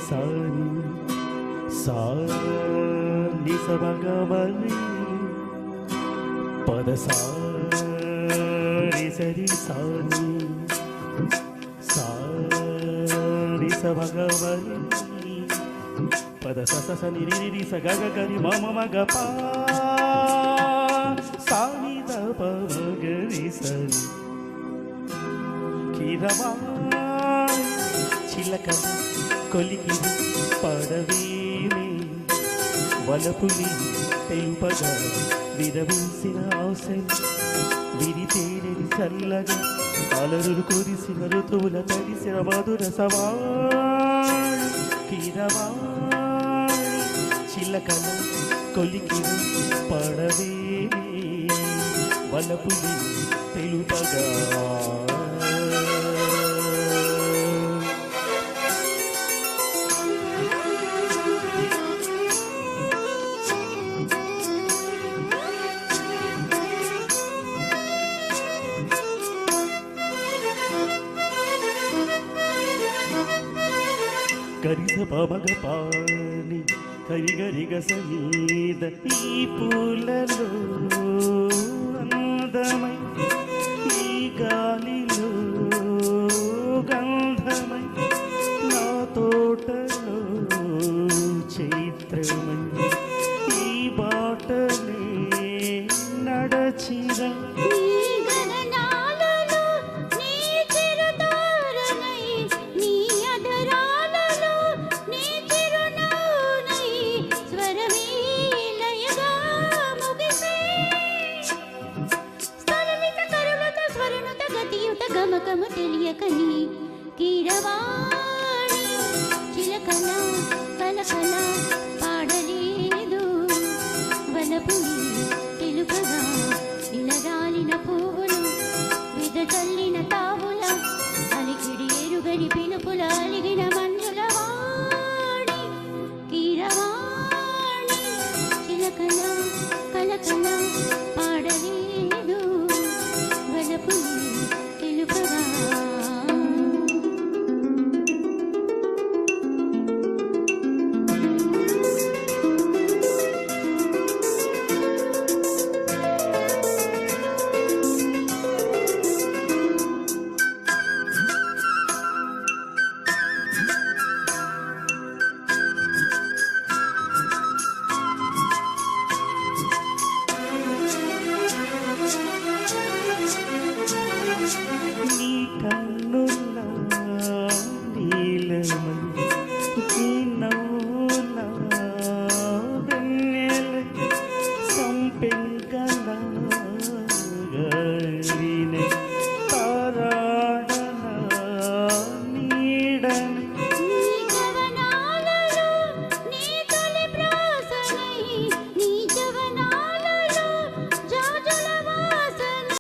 సాని సాని సమగమని పద సారి సరి సాని సారి సమగమని పద స ని రి స గ గ గ రి మ మ మ గ ప సా ని ద ప మ గ రి స ని కీరవా చిలక కొలికి పడవేమే వలపుని తెలుపగా విరబూసిన ఆశలు విరితేనెని చల్లగా అలరులు కురిసిన ఋతువుల తడిసిన మధుర సవాళ్ళు కీరవా చిలకల కొలికి పడవేమే వలపుని తెలుపగా గరిస పమగ పాని కరిగరిగ సనీద ఈ పూలలో అందమై ఈ గాలిలో గంధమై నా తోటలో చైత్రమై ఈ బాటనే నడచిన గమకము తెలియకని కీరవాణి చిలకల కలకల పాడలేదు వలపుని తెలుపగా ఇలరాలిన పువ్వులు విదచల్లిన తావుల అలికిడి ఎరుగని పిలుపుల అలిగిన మంజుల వాణి కీరవాణి చిలకల కలకల పాడలేదు వలపుని తెలుపగా నీ కన్నుల నీలమై నీ నవ్వుల వెన్నెల సంపెంగల